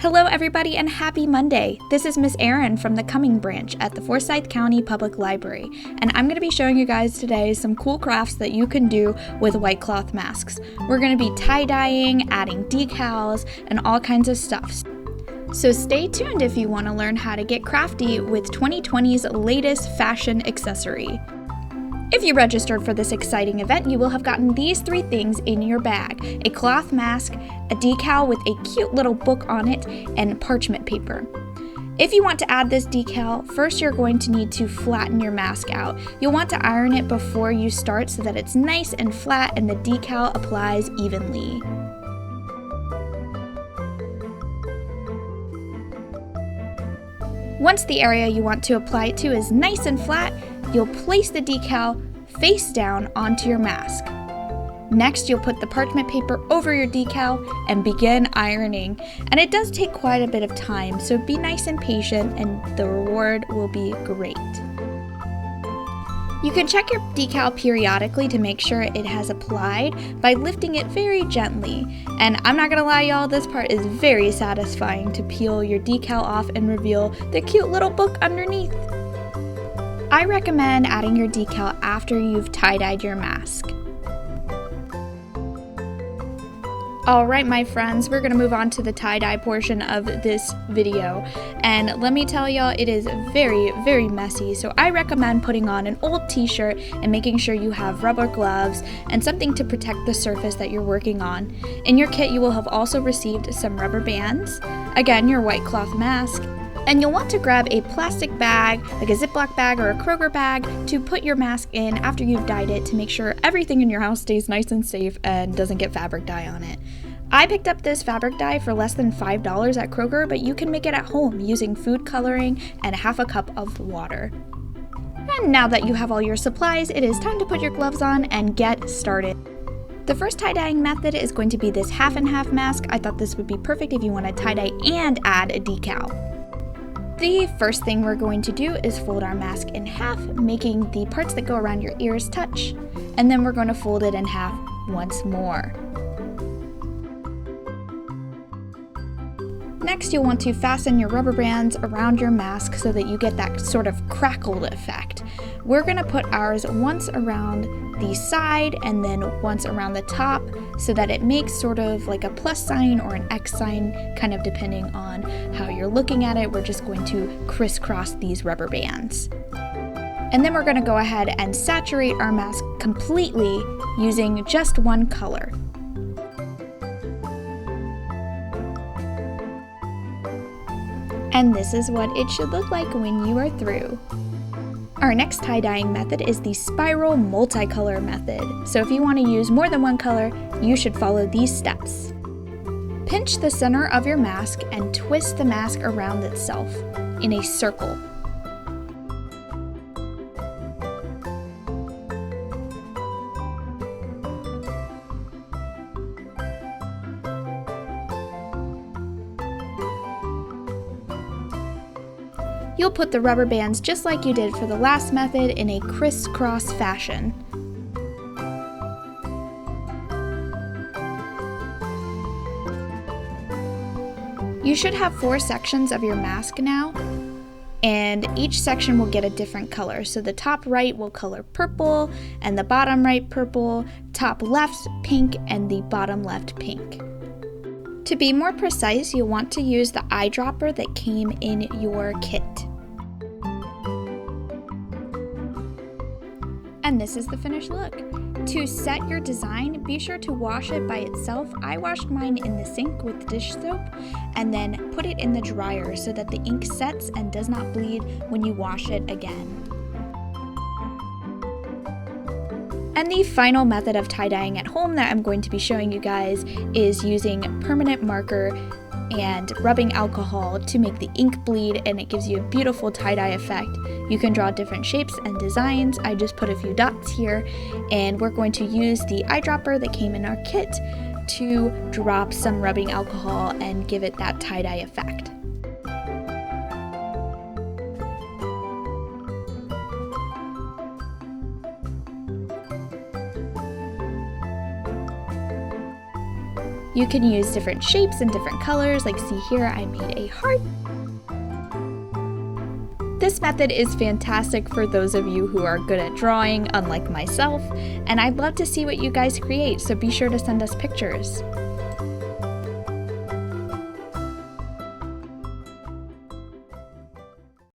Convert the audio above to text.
Hello everybody and happy Monday! This is Miss Erin from the Cumming branch at the Forsyth County Public Library, and I'm going to be showing you guys today some cool crafts that you can do with white cloth masks. We're going to be tie-dyeing, adding decals, and all kinds of stuff. So stay tuned if you want to learn how to get crafty with 2020's latest fashion accessory. If you registered for this exciting event, you will have gotten these three things in your bag: a cloth mask, a decal with a cute little book on it, and parchment paper. If you want to add this decal, first you're going to need to flatten your mask out. You'll want to iron it before you start so that it's nice and flat and the decal applies evenly. Once the area you want to apply it to is nice and flat, you'll place the decal face down onto your mask. Next, you'll put the parchment paper over your decal and begin ironing. And it does take quite a bit of time, so be nice and patient and the reward will be great. You can check your decal periodically to make sure it has applied by lifting it very gently. And I'm not gonna lie y'all, this part is very satisfying to peel your decal off and reveal the cute little book underneath. I recommend adding your decal after you've tie-dyed your mask. Alright my friends, we're going to move on to the tie-dye portion of this video, and let me tell y'all, it is very messy, so I recommend putting on an old t-shirt and making sure you have rubber gloves and something to protect the surface that you're working on. In your kit you will have also received some rubber bands, again your white cloth mask, and you'll want to grab a plastic bag, like a Ziploc bag or a Kroger bag, to put your mask in after you've dyed it to make sure everything in your house stays nice and safe and doesn't get fabric dye on it. I picked up this fabric dye for less than $5 at Kroger, but you can make it at home using food coloring and half a cup of water. And now that you have all your supplies, it is time to put your gloves on and get started. The first tie-dyeing method is going to be this half and half mask. I thought this would be perfect if you want to tie-dye and add a decal. The first thing we're going to do is fold our mask in half, making the parts that go around your ears touch, and then we're going to fold it in half once more. Next, you'll want to fasten your rubber bands around your mask so that you get that sort of crackled effect. We're going to put ours once around the side and then once around the top so that it makes sort of like a plus sign or an X sign, kind of depending on how you're looking at it. We're just going to crisscross these rubber bands. And then we're going to go ahead and saturate our mask completely using just one color. And this is what it should look like when you are through. Our next tie-dyeing method is the spiral multicolor method. So if you want to use more than one color, you should follow these steps. Pinch the center of your mask and twist the mask around itself in a circle. You'll put the rubber bands just like you did for the last method in a crisscross fashion. You should have 4 sections of your mask now, and each section will get a different color. So the top right will color purple, and the bottom right purple, top left pink, and the bottom left pink. To be more precise, you'll want to use the eyedropper that came in your kit. And this is the finished look. To set your design, be sure to wash it by itself. I washed mine in the sink with dish soap and then put it in the dryer so that the ink sets and does not bleed when you wash it again. And the final method of tie-dyeing at home that I'm going to be showing you guys is using permanent marker and rubbing alcohol to make the ink bleed, and it gives you a beautiful tie-dye effect. You can draw different shapes and designs. I just put a few dots here, and we're going to use the eyedropper that came in our kit to drop some rubbing alcohol and give it that tie-dye effect. You can use different shapes and different colors, like see here I made a heart. This method is fantastic for those of you who are good at drawing, unlike myself, and I'd love to see what you guys create, so be sure to send us pictures.